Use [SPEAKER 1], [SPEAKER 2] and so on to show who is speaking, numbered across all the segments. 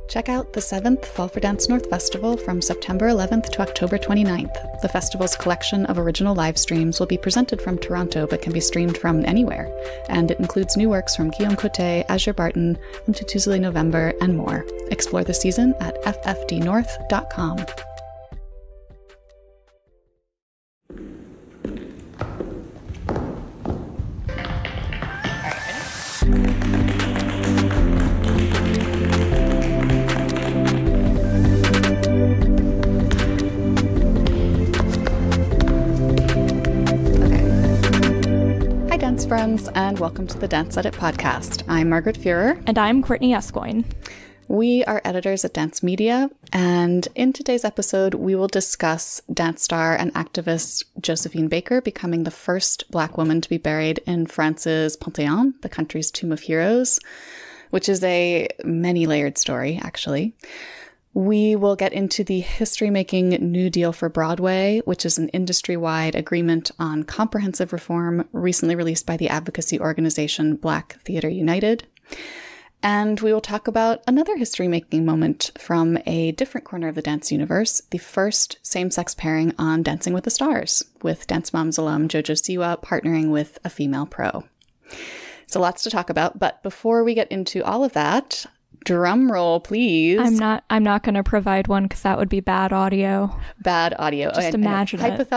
[SPEAKER 1] Check out the 7th Fall for Dance North Festival from September 11th to October 29th. The festival's collection of original live streams will be presented from Toronto but can be streamed from anywhere. And it includes new works from Guillaume Cote, Azure Barton, Mtutuzile November, and more. Explore the season at ffdnorth.com. Friends, and welcome to the Dance Edit podcast. I'm Margaret Fuhrer.
[SPEAKER 2] And I'm Courtney Escoyne.
[SPEAKER 1] We are editors at Dance Media, and in today's episode, we will discuss dance star and activist Josephine Baker becoming the first Black woman to be buried in France's Panthéon, the country's Tomb of Heroes, which is a many-layered story, actually. We will get into the history-making New Deal for Broadway, which is an industry-wide agreement on comprehensive reform recently released by the advocacy organization Black Theatre United. And we will talk about another history-making moment from a different corner of the dance universe, the first same-sex pairing on Dancing with the Stars, with Dance Moms alum JoJo Siwa partnering with a female pro. So lots to talk about, but before we get into all of that, drum roll, please.
[SPEAKER 2] I'm not going to provide one because that would be bad audio.
[SPEAKER 1] Bad audio.
[SPEAKER 2] Just imagine it.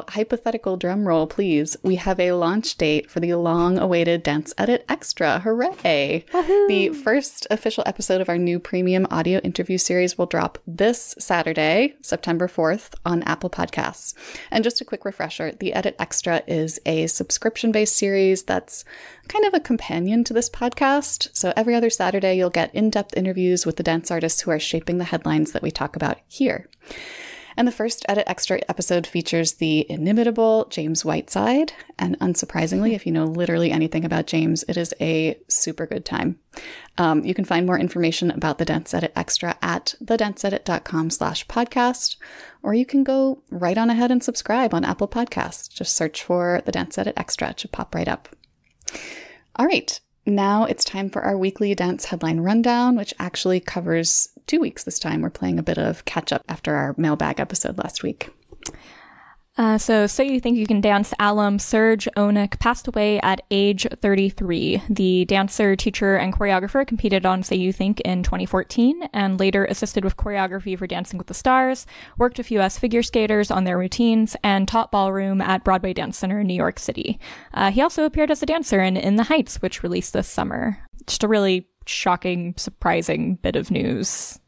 [SPEAKER 1] Hypothetical drum roll, please. We have a launch date for the long-awaited Dance Edit Extra. Hooray! Woohoo! The first official episode of our new premium audio interview series will drop this Saturday, September 4th, on Apple Podcasts. And just a quick refresher, the Edit Extra is a subscription-based series that's kind of a companion to this podcast. So every other Saturday, you'll get in-depth interviews with the dance artists who are shaping the headlines that we talk about here. And the first Edit Extra episode features the inimitable James Whiteside. And unsurprisingly, if you know literally anything about James, it is a super good time. You can find more information about the Dance Edit Extra at thedanceedit.com/podcast, or you can go right on ahead and subscribe on Apple Podcasts. Just search for the Dance Edit Extra. It should pop right up. All right, now it's time for our weekly dance headline rundown, which actually covers 2 weeks this time. We're playing a bit of catch up after our mailbag episode last week.
[SPEAKER 2] So You Think You Can Dance alum Serge Onik passed away at age 33. The dancer, teacher, and choreographer competed on Say You Think in 2014 and later assisted with choreography for Dancing with the Stars, worked with U.S. figure skaters on their routines, and taught ballroom at Broadway Dance Center in New York City. He also appeared as a dancer in The Heights, which released this summer. Just a really shocking, surprising bit of news.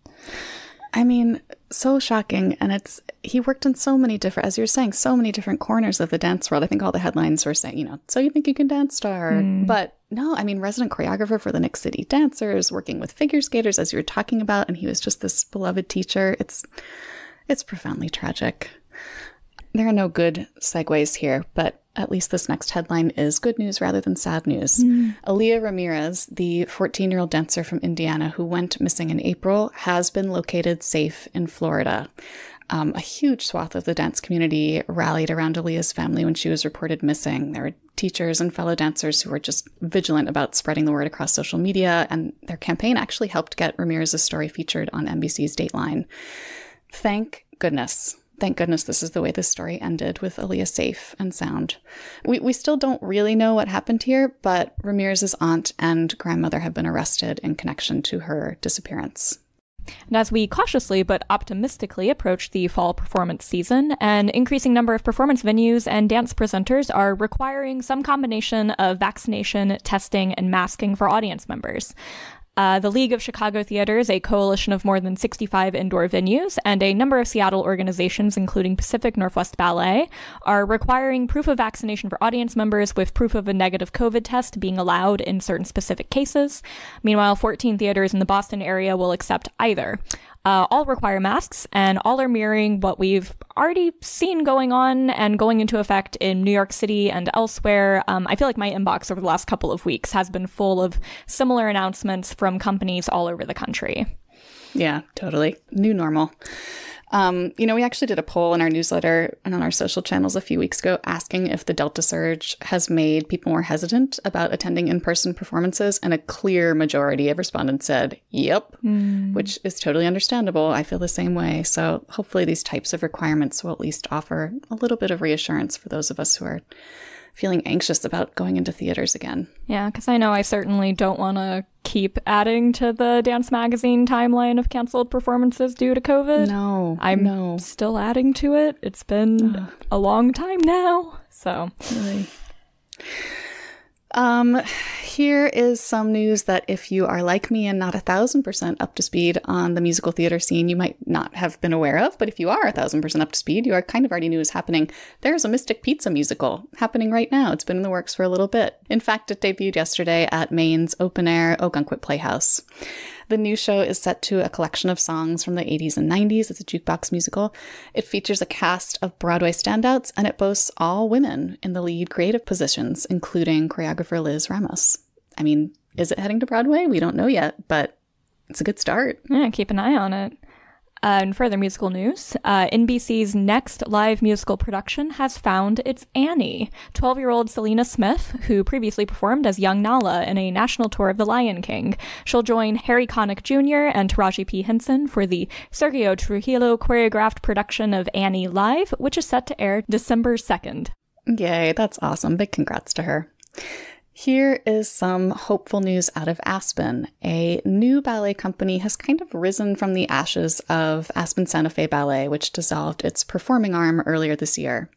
[SPEAKER 1] I mean, so shocking. And he worked in so many different, as you're saying, so many different corners of the dance world. I think all the headlines were saying, So You Think You Can Dance star. But no, I mean, resident choreographer for the Nick City Dancers, working with figure skaters, as you were talking about. And he was just this beloved teacher. It's profoundly tragic. There are no good segues here, but at least this next headline is good news rather than sad news. Aaliyah Ramirez, the 14-year-old dancer from Indiana who went missing in April, has been located safe in Florida. A huge swath of the dance community rallied around Aaliyah's family when she was reported missing. There were teachers and fellow dancers who were just vigilant about spreading the word across social media, and their campaign actually helped get Ramirez's story featured on NBC's Dateline. Thank goodness. Thank goodness this is the way this story ended, with Aaliyah safe and sound. We still don't really know what happened here, but Ramirez's aunt and grandmother have been arrested in connection to her disappearance.
[SPEAKER 2] And as we cautiously but optimistically approach the fall performance season, an increasing number of performance venues and dance presenters are requiring some combination of vaccination, testing, and masking for audience members. The League of Chicago Theaters, a coalition of more than 65 indoor venues, and a number of Seattle organizations, including Pacific Northwest Ballet, are requiring proof of vaccination for audience members with proof of a negative COVID test being allowed in certain specific cases. Meanwhile, 14 theaters in the Boston area will accept either. All require masks, and all are mirroring what we've already seen going on and going into effect in New York City and elsewhere. I feel like my inbox over the last couple of weeks has been full of similar announcements from companies all over the country.
[SPEAKER 1] Yeah, totally. New normal. We actually did a poll in our newsletter and on our social channels a few weeks ago asking if the Delta surge has made people more hesitant about attending in-person performances, and a clear majority of respondents said, yep, which is totally understandable. I feel the same way. So hopefully these types of requirements will at least offer a little bit of reassurance for those of us who are feeling anxious about going into theaters again.
[SPEAKER 2] Yeah, because I know I certainly don't want to keep adding to the Dance Magazine timeline of canceled performances due to COVID.
[SPEAKER 1] No,
[SPEAKER 2] I'm still adding to it. It's been a long time now. So,
[SPEAKER 1] really. Here is some news that if you are like me and not 1,000% up to speed on the musical theater scene, you might not have been aware of. But if you are 1,000% up to speed, you are kind of already knew is happening. There's a Mystic Pizza musical happening right now. It's been in the works for a little bit. In fact, it debuted yesterday at Maine's open-air Ogunquit Playhouse. The new show is set to a collection of songs from the 80s and 90s. It's a jukebox musical. It features a cast of Broadway standouts, and it boasts all women in the lead creative positions, including choreographer Liz Ramos. I mean, is it heading to Broadway? We don't know yet, but it's a good start.
[SPEAKER 2] Yeah, keep an eye on it. In further musical news, NBC's next live musical production has found its Annie. 12-year-old Selena Smith, who previously performed as young Nala in a national tour of The Lion King. She'll join Harry Connick Jr. and Taraji P. Henson for the Sergio Trujillo choreographed production of Annie Live, which is set to air December 2nd.
[SPEAKER 1] Yay, that's awesome. Big congrats to her. Here is some hopeful news out of Aspen. A new ballet company has kind of risen from the ashes of Aspen Santa Fe Ballet, which dissolved its performing arm earlier this year.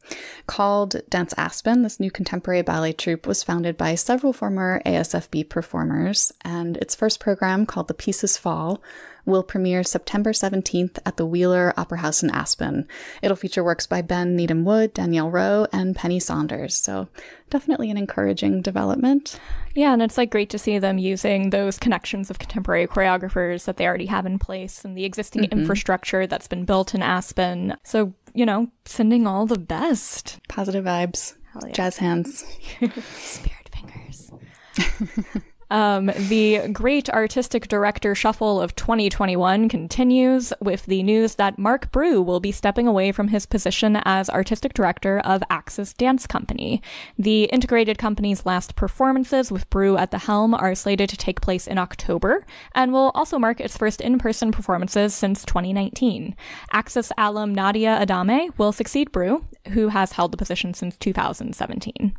[SPEAKER 1] Called Dance Aspen, this new contemporary ballet troupe was founded by several former ASFB performers, and its first program, called The Pieces Fall, will premiere September 17th at the Wheeler Opera House in Aspen. It'll feature works by Ben Needham Wood, Danielle Rowe, and Penny Saunders. So definitely an encouraging development.
[SPEAKER 2] Yeah, and it's great to see them using those connections of contemporary choreographers that they already have in place and the existing infrastructure that's been built in Aspen. So, sending all the best.
[SPEAKER 1] Positive vibes.
[SPEAKER 2] Hell yeah.
[SPEAKER 1] Jazz hands.
[SPEAKER 2] Spirit fingers. The great artistic director shuffle of 2021 continues with the news that Mark Brew will be stepping away from his position as artistic director of Axis Dance Company. The integrated company's last performances with Brew at the helm are slated to take place in October and will also mark its first in-person performances since 2019. Axis alum Nadia Adame will succeed Brew, who has held the position since 2017.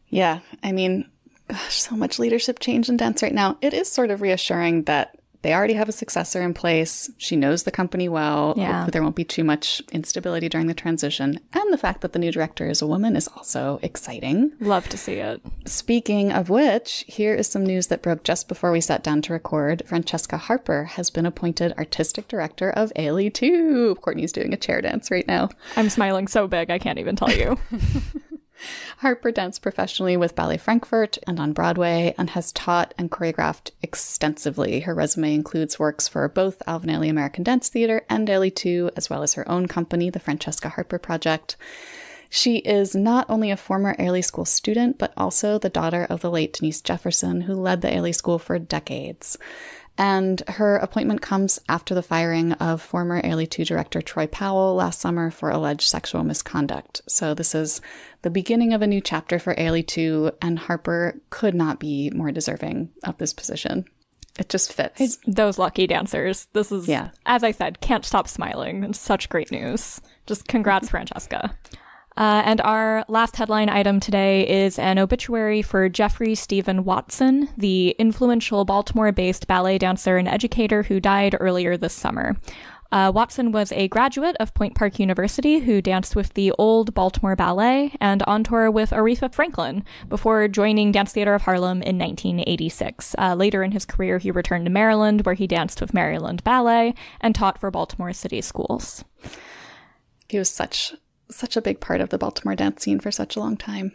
[SPEAKER 1] Yeah, I mean, gosh, so much leadership change in dance right now. It is sort of reassuring that they already have a successor in place. She knows the company well.
[SPEAKER 2] Yeah.
[SPEAKER 1] Hopefully there won't be too much instability during the transition. And the fact that the new director is a woman is also exciting.
[SPEAKER 2] Love to see it.
[SPEAKER 1] Speaking of which, here is some news that broke just before we sat down to record. Francesca Harper has been appointed artistic director of ALE 2. Courtney's doing a chair dance right now.
[SPEAKER 2] I'm smiling so big, I can't even tell you.
[SPEAKER 1] Harper danced professionally with Ballet Frankfurt and on Broadway and has taught and choreographed extensively. Her resume includes works for both Alvin Ailey American Dance Theater and ALE 2, as well as her own company, the Francesca Harper Project. She is not only a former Ailey School student, but also the daughter of the late Denise Jefferson, who led the Ailey School for decades. And her appointment comes after the firing of former ALE 2 director Troy Powell last summer for alleged sexual misconduct. So this is the beginning of a new chapter for ALE 2, and Harper could not be more deserving of this position. It just fits.
[SPEAKER 2] Those lucky dancers. This is, as I said, can't stop smiling. It's such great news. Just congrats, Francesca. And our last headline item today is an obituary for Jeffrey Stephen Watson, the influential Baltimore-based ballet dancer and educator who died earlier this summer. Watson was a graduate of Point Park University who danced with the Old Baltimore Ballet and on tour with Aretha Franklin before joining Dance Theater of Harlem in 1986. Later in his career, he returned to Maryland, where he danced with Maryland Ballet and taught for Baltimore City Schools.
[SPEAKER 1] He was such a big part of the Baltimore dance scene for such a long time.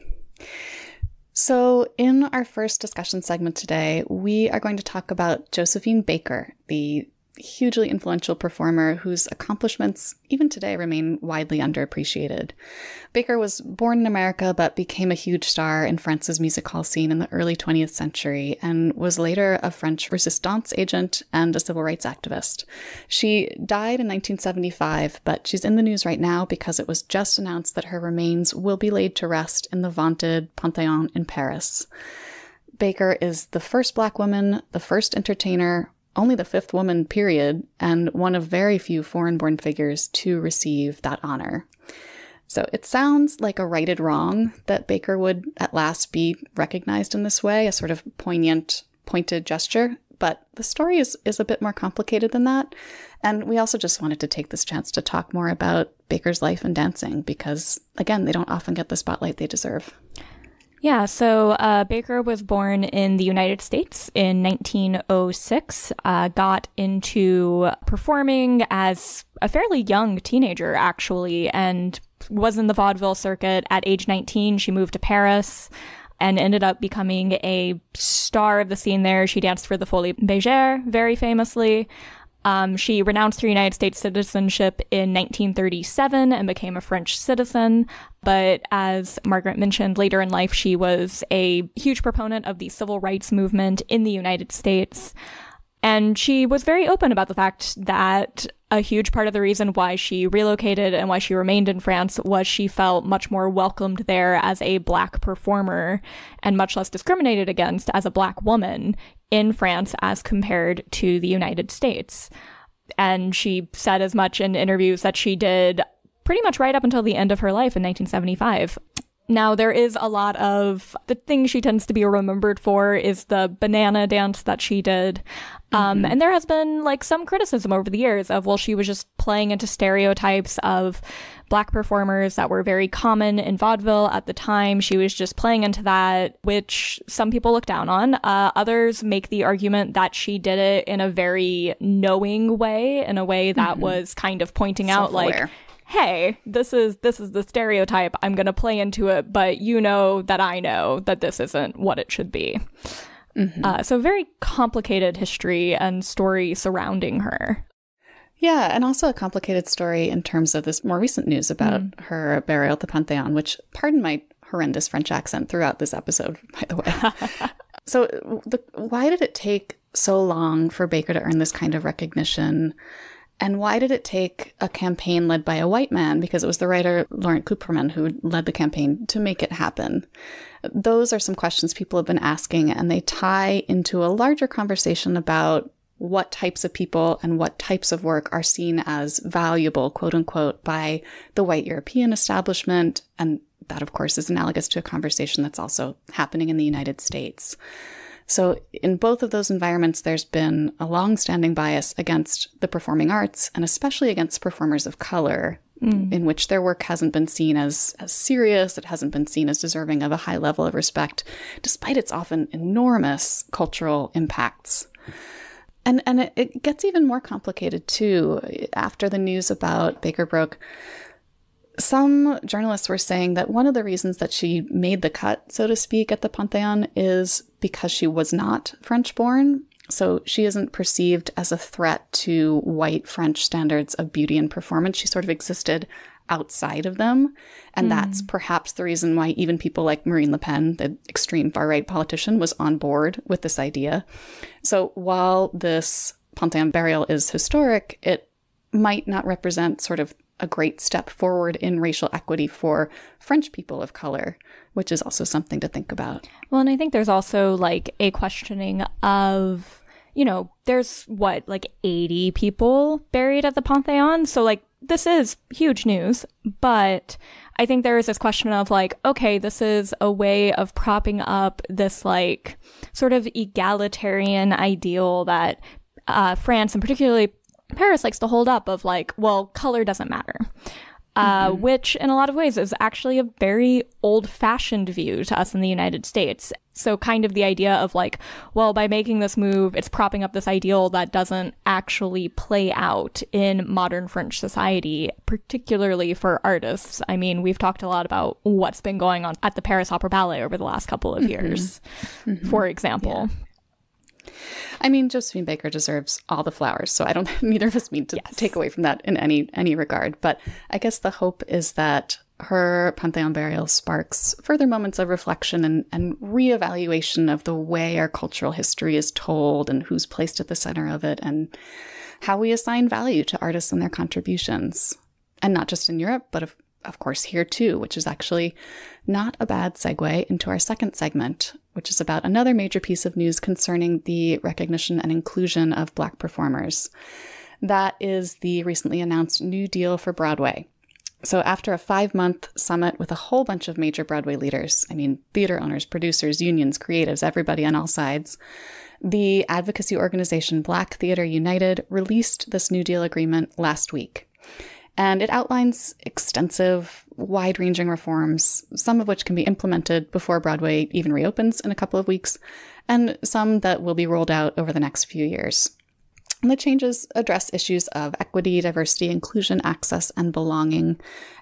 [SPEAKER 1] So in our first discussion segment today, we are going to talk about Josephine Baker, the hugely influential performer whose accomplishments, even today, remain widely underappreciated. Baker was born in America, but became a huge star in France's music hall scene in the early 20th century, and was later a French resistance agent and a civil rights activist. She died in 1975, but she's in the news right now because it was just announced that her remains will be laid to rest in the vaunted Panthéon in Paris. Baker is the first Black woman, the first entertainer, only the fifth woman, period, and one of very few foreign-born figures to receive that honor. So it sounds like a righted wrong that Baker would at last be recognized in this way, a sort of poignant, pointed gesture, but the story is a bit more complicated than that. And we also just wanted to take this chance to talk more about Baker's life and dancing because, again, they don't often get the spotlight they deserve.
[SPEAKER 2] Yeah, so Baker was born in the United States in 1906, got into performing as a fairly young teenager, actually, and was in the vaudeville circuit. At age 19, she moved to Paris and ended up becoming a star of the scene there. She danced for the Folies Bergère, very famously. She renounced her United States citizenship in 1937 and became a French citizen. But as Margaret mentioned, later in life, she was a huge proponent of the civil rights movement in the United States. And she was very open about the fact that a huge part of the reason why she relocated and why she remained in France was she felt much more welcomed there as a Black performer and much less discriminated against as a Black woman in France as compared to the United States. And she said as much in interviews that she did pretty much right up until the end of her life in 1975. Now, there is a lot of the thing she tends to be remembered for is the banana dance that she did. And there has been like some criticism over the years of, well, she was just playing into stereotypes of Black performers that were very common in vaudeville at the time. She was just playing into that, which some people look down on. Others make the argument that she did it in a very knowing way, in a way that was kind of pointing out like, hey, this is the stereotype. I'm going to play into it, but you know that I know that this isn't what it should be. So very complicated history and story surrounding her.
[SPEAKER 1] Yeah, and also a complicated story in terms of this more recent news about her burial at the Panthéon, which, pardon my horrendous French accent throughout this episode, by the way. So why did it take so long for Baker to earn this kind of recognition? And why did it take a campaign led by a white man, because it was the writer Laurent Kupperman who led the campaign, to make it happen? Those are some questions people have been asking, and they tie into a larger conversation about what types of people and what types of work are seen as valuable, quote unquote, by the white European establishment. And that, of course, is analogous to a conversation that's also happening in the United States. So in both of those environments, there's been a long-standing bias against the performing arts, and especially against performers of color, in which their work hasn't been seen as serious, it hasn't been seen as deserving of a high level of respect, despite its often enormous cultural impacts. And it gets even more complicated, too. After the news about Baker broke, some journalists were saying that one of the reasons that she made the cut, so to speak, at the Panthéon is because she was not French-born. So she isn't perceived as a threat to white French standards of beauty and performance. She sort of existed outside of them. And that's perhaps the reason why even people like Marine Le Pen, the extreme far-right politician, was on board with this idea. So while this Panthéon burial is historic, it might not represent sort of a great step forward in racial equity for French people of color, which is also something to think about.
[SPEAKER 2] Well, and I think there's also like a questioning of, you know, there's like 80 people buried at the Panthéon. So like this is huge news, but I think there is this question of like, okay, this is a way of propping up this like sort of egalitarian ideal that France and particularly Paris likes to hold up of like, well, color doesn't matter, which in a lot of ways is actually a very old-fashioned view to us in the United States. So kind of the idea of like, well, by making this move, it's propping up this ideal that doesn't actually play out in modern French society, particularly for artists. I mean, we've talked a lot about what's been going on at the Paris Opera Ballet over the last couple of years, for example.
[SPEAKER 1] Yeah. I mean, Josephine Baker deserves all the flowers, so I don't. Neither of us mean to take away from that in any regard. But I guess the hope is that her Pantheon burial sparks further moments of reflection and reevaluation of the way our cultural history is told and who's placed at the center of it and how we assign value to artists and their contributions. And not just in Europe, but of course here too, which is actually not a bad segue into our second segment, which is about another major piece of news concerning the recognition and inclusion of Black performers. That is the recently announced New Deal for Broadway. So after a 5-month summit with a whole bunch of major Broadway leaders, I mean, theater owners, producers, unions, creatives, everybody on all sides, the advocacy organization Black Theater United released this New Deal agreement last week. And it outlines extensive, wide-ranging reforms, some of which can be implemented before Broadway even reopens in a couple of weeks, and some that will be rolled out over the next few years. And the changes address issues of equity, diversity, inclusion, access, and belonging,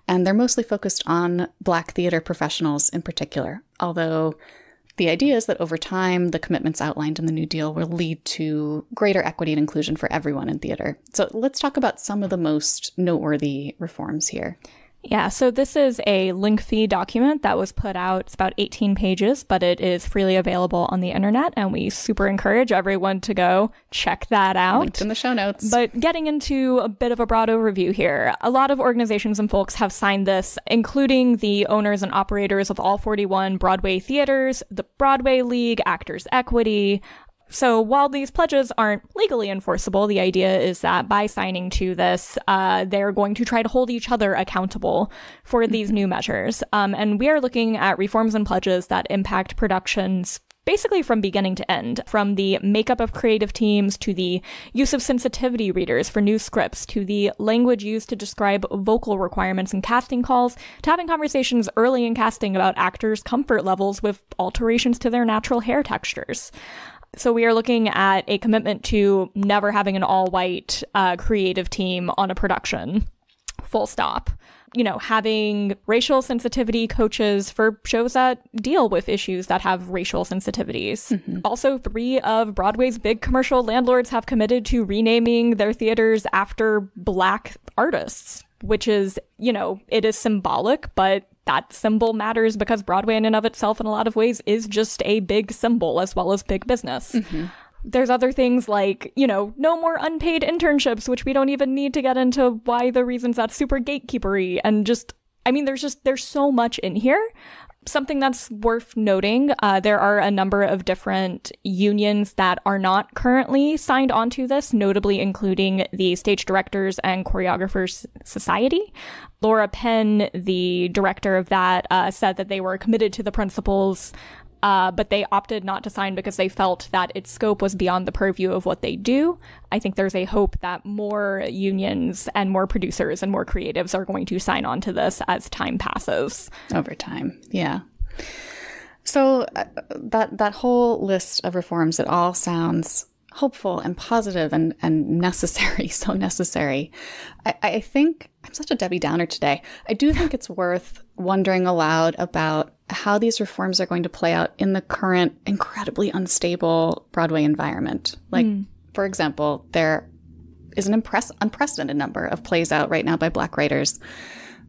[SPEAKER 1] and they're mostly focused on Black theater professionals in particular, although the idea is that over time, the commitments outlined in the New Deal will lead to greater equity and inclusion for everyone in theater. So let's talk about some of the most noteworthy reforms here.
[SPEAKER 2] Yeah, so this is a lengthy document that was put out. It's about 18 pages, but it is freely available on the internet, and we super encourage everyone to go check that out.
[SPEAKER 1] Linked in the show notes.
[SPEAKER 2] But getting into a bit of a broad overview here, a lot of organizations and folks have signed this, including the owners and operators of all 41 Broadway theaters, the Broadway League, Actors Equity. So while these pledges aren't legally enforceable, the idea is that by signing to this, they're going to try to hold each other accountable for these new measures. And we are looking at reforms and pledges that impact productions basically from beginning to end, from the makeup of creative teams to the use of sensitivity readers for new scripts to the language used to describe vocal requirements and casting calls to having conversations early in casting about actors' comfort levels with alterations to their natural hair textures. So we are looking at a commitment to never having an all-white creative team on a production, full stop. You know, having racial sensitivity coaches for shows that deal with issues that have racial sensitivities. Mm-hmm. Also, 3 of Broadway's big commercial landlords have committed to renaming their theaters after Black artists, which is, you know, it is symbolic, but that symbol matters because Broadway in and of itself in a lot of ways is just a big symbol as well as big business. Mm-hmm. There's other things like, you know, no more unpaid internships, which we don't even need to get into why the reasons that's super gatekeepery. And just, I mean, there's so much in here. Something that's worth noting, there are a number of different unions that are not currently signed onto this, notably including the Stage Directors and Choreographers Society. Laura Penn, the director of that, said that they were committed to the principles, but they opted not to sign because they felt that its scope was beyond the purview of what they do. I think there's a hope that more unions and more producers and more creatives are going to sign on to this as time passes.
[SPEAKER 1] Over time, yeah. So that whole list of reforms, it all sounds hopeful and positive and necessary, so necessary. I think, I'm such a Debbie Downer today. I do think it's worth wondering aloud about how these reforms are going to play out in the current incredibly unstable Broadway environment. Like, for example, there is an unprecedented number of plays out right now by Black writers,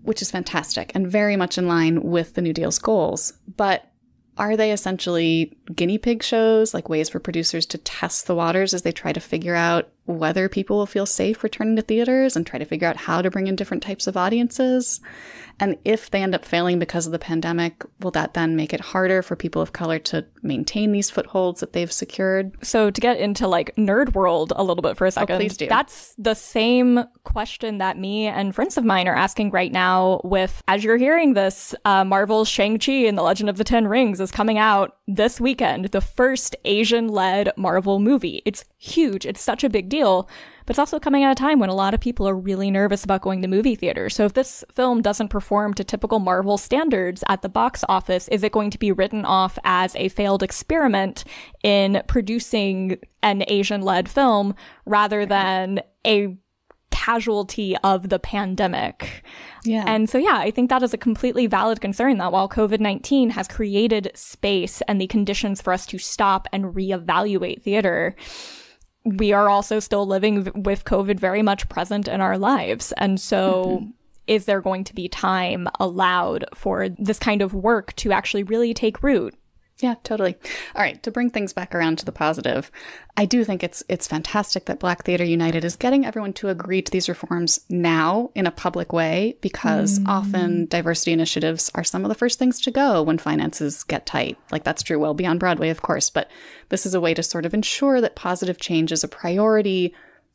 [SPEAKER 1] which is fantastic and very much in line with the New Deal's goals. But are they essentially guinea pig shows, like ways for producers to test the waters as they try to figure out whether people will feel safe returning to theaters and try to figure out how to bring in different types of audiences? And if they end up failing because of the pandemic, will that then make it harder for people of color to maintain these footholds that they've secured?
[SPEAKER 2] So to get into like nerd world a little bit for a second,
[SPEAKER 1] please do.
[SPEAKER 2] That's the same question that me and friends of mine are asking right now with, as you're hearing this, Marvel's Shang-Chi and the Legend of the Ten Rings is coming out this weekend, the first Asian-led Marvel movie. It's huge. It's such a big deal. But it's also coming at a time when a lot of people are really nervous about going to movie theaters. So if this film doesn't perform to typical Marvel standards at the box office, is it going to be written off as a failed experiment in producing an Asian-led film rather than a casualty of the pandemic.
[SPEAKER 1] Yeah.
[SPEAKER 2] And so, yeah, I think that is a completely valid concern that while COVID-19 has created space and the conditions for us to stop and reevaluate theater, we are also still living with COVID very much present in our lives. And so is there going to be time allowed for this kind of work to actually really take root?
[SPEAKER 1] Yeah, totally. All right, to bring things back around to the positive, I do think it's fantastic that Black Theater United is getting everyone to agree to these reforms now in a public way, because often diversity initiatives are some of the first things to go when finances get tight. Like, that's true well beyond Broadway, of course, but this is a way to sort of ensure that positive change is a priority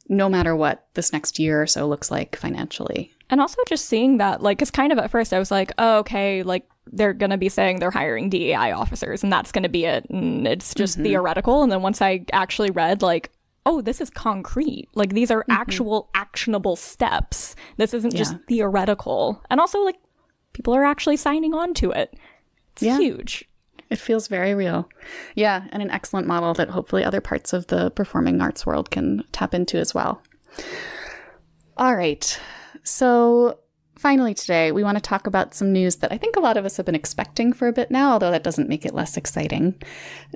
[SPEAKER 1] no matter what this next year or so looks like financially.
[SPEAKER 2] And also just seeing that, like, because kind of at first I was like, oh, okay, like, they're going to be saying they're hiring DEI officers and that's going to be it. And it's just theoretical. And then once I actually read, like, oh, this is concrete. Like, these are actual actionable steps. This isn't just theoretical. And also, like, people are actually signing on to it. It's huge.
[SPEAKER 1] It feels very real. Yeah, and an excellent model that hopefully other parts of the performing arts world can tap into as well. All right. So finally today, we want to talk about some news that I think a lot of us have been expecting for a bit now, although that doesn't make it less exciting.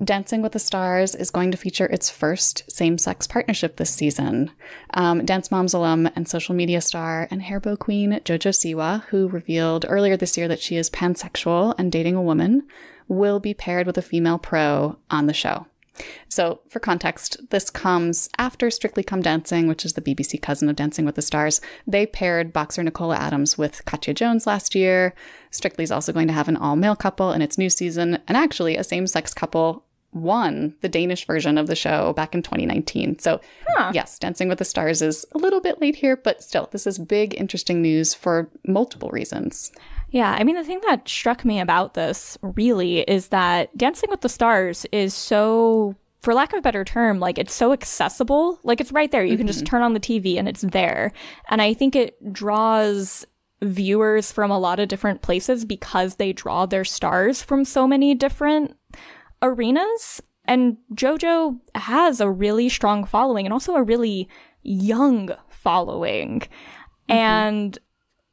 [SPEAKER 1] Dancing with the Stars is going to feature its first same-sex partnership this season. Dance Moms alum and social media star and hairbow queen JoJo Siwa, who revealed earlier this year that she is pansexual and dating a woman, will be paired with a female pro on the show. So for context, this comes after Strictly Come Dancing, which is the BBC cousin of Dancing with the Stars. They paired boxer Nicola Adams with Katya Jones last year. Strictly is also going to have an all-male couple in its new season, and actually a same-sex couple won the Danish version of the show back in 2019. So yes, Dancing with the Stars is a little bit late here, but still, this is big, interesting news for multiple reasons.
[SPEAKER 2] Yeah, I mean, the thing that struck me about this really is that Dancing with the Stars is so, for lack of a better term, like, it's so accessible. Like, it's right there. You can just turn on the TV and it's there. And I think it draws viewers from a lot of different places because they draw their stars from so many different arenas. And JoJo has a really strong following and also a really young following. And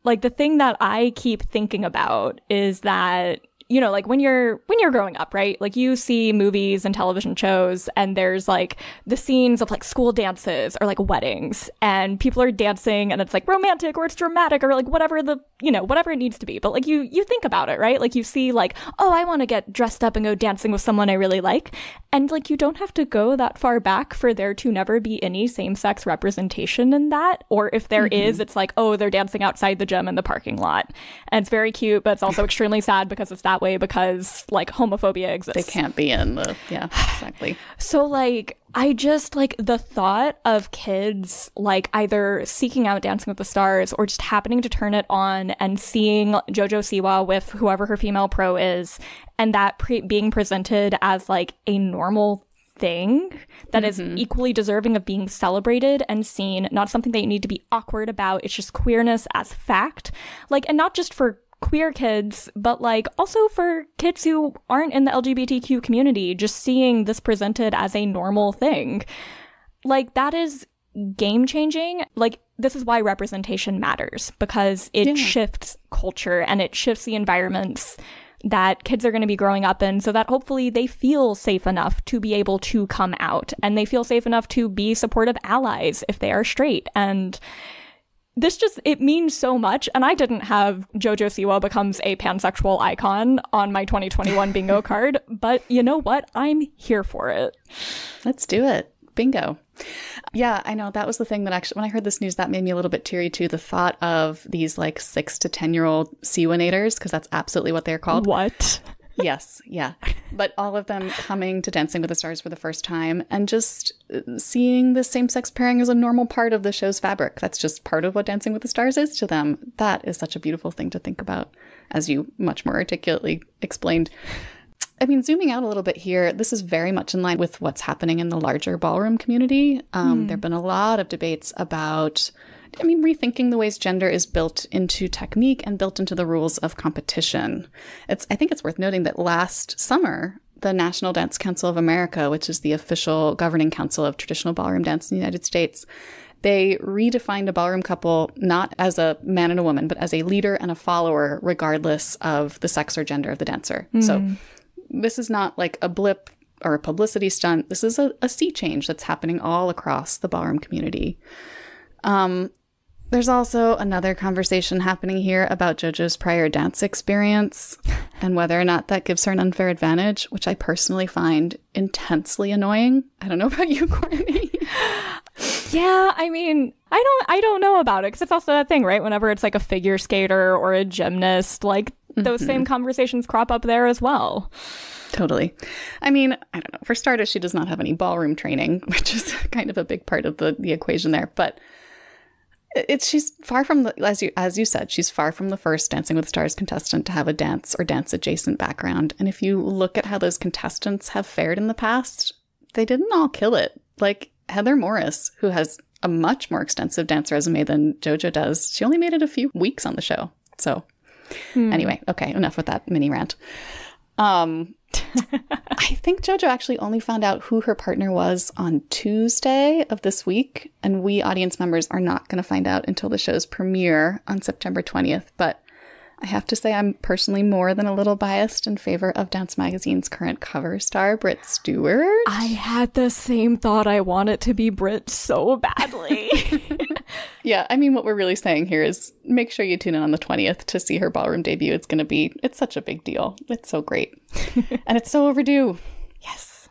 [SPEAKER 2] like, the thing that I keep thinking about is that, you know, like, when you're growing up, right? Like, you see movies and television shows and there's like the scenes of like school dances or like weddings and people are dancing and it's like romantic or it's dramatic or like whatever whatever it needs to be. But like, you think about it, right? Like, you see like, oh, I want to get dressed up and go dancing with someone I really like. And like, you don't have to go that far back for there to never be any same-sex representation in that. Or if there is, it's like, oh, they're dancing outside the gym in the parking lot. And it's very cute, but it's also extremely sad because it's that way because like homophobia exists.
[SPEAKER 1] They can't be in the, yeah, exactly.
[SPEAKER 2] So like, I just like the thought of kids like either seeking out Dancing with the Stars or just happening to turn it on and seeing JoJo Siwa with whoever her female pro is, and that being presented as like a normal thing that is equally deserving of being celebrated and seen, not something that you need to be awkward about. It's just queerness as fact. Like, and not just for queer kids, but like also for kids who aren't in the LGBTQ community, just seeing this presented as a normal thing. Like, that is game changing. Like, this is why representation matters, because it shifts culture and it shifts the environments that kids are going to be growing up in, so that hopefully they feel safe enough to be able to come out and they feel safe enough to be supportive allies if they are straight. And this just, it means so much. And I didn't have JoJo Siwa becomes a pansexual icon on my 2021 bingo card, but you know what? I'm here for it.
[SPEAKER 1] Let's do it. Bingo. Yeah, I know. That was the thing that actually, when I heard this news, that made me a little bit teary too. The thought of these like 6 to 10-year-old Siwanators, because that's absolutely what they're called.
[SPEAKER 2] What?
[SPEAKER 1] Yes, yeah. But all of them coming to Dancing with the Stars for the first time and just seeing the same-sex pairing as a normal part of the show's fabric. That's just part of what Dancing with the Stars is to them. That is such a beautiful thing to think about, as you much more articulately explained. I mean, zooming out a little bit here, this is very much in line with what's happening in the larger ballroom community. There have been a lot of debates about, rethinking the ways gender is built into technique and built into the rules of competition. I think it's worth noting that last summer, the National Dance Council of America, which is the official governing council of traditional ballroom dance in the United States, They redefined a ballroom couple not as a man and a woman, but as a leader and a follower, regardless of the sex or gender of the dancer. So this is not like a blip or a publicity stunt. This is a sea change that's happening all across the ballroom community. There's also another conversation happening here about JoJo's prior dance experience and whether or not that gives her an unfair advantage, which I personally find intensely annoying. I don't know about you, Courtney.
[SPEAKER 2] Yeah, I mean, I don't know about it, because it's also that thing, right? Whenever it's like a figure skater or a gymnast, like those same conversations crop up there as well.
[SPEAKER 1] Totally. I mean, I don't know. For starters, she does not have any ballroom training, which is kind of a big part of the equation there. But she's far from the, as you said, she's far from the first Dancing with the Stars contestant to have a dance or dance adjacent background. And if you look at how those contestants have fared in the past, they didn't all kill it. Like Heather Morris, who has a much more extensive dance resume than JoJo does, she only made it a few weeks on the show. So anyway, okay, enough with that mini rant. I think JoJo actually only found out who her partner was on Tuesday of this week, and we audience members are not going to find out until the show's premiere on September 20th. But I have to say I'm personally more than a little biased in favor of Dance Magazine's current cover star, Britt Stewart.
[SPEAKER 2] I had the same thought. I want it to be Britt so badly.
[SPEAKER 1] Yeah, I mean, what we're really saying here is make sure you tune in on the 20th to see her ballroom debut. It's such a big deal. It's so great. And it's so overdue. Yes.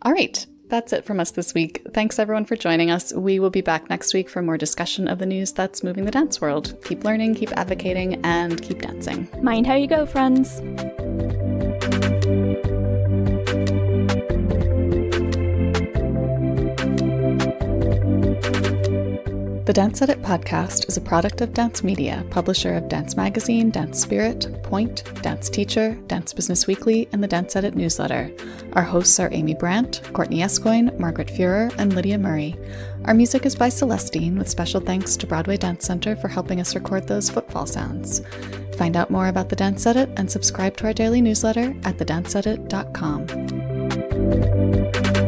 [SPEAKER 1] All right. That's it from us this week. Thanks everyone for joining us. We will be back next week for more discussion of the news that's moving the dance world. Keep learning, keep advocating, and keep dancing.
[SPEAKER 2] Mind how you go, friends.
[SPEAKER 1] The Dance Edit podcast is a product of Dance Media, publisher of Dance Magazine, Dance Spirit, Point, Dance Teacher, Dance Business Weekly, and the Dance Edit newsletter. Our hosts are Amy Brandt, Courtney Escoyne, Margaret Fuhrer, and Lydia Murray. Our music is by Celestine, with special thanks to Broadway Dance Center for helping us record those footfall sounds. Find out more about the Dance Edit and subscribe to our daily newsletter at thedanceedit.com.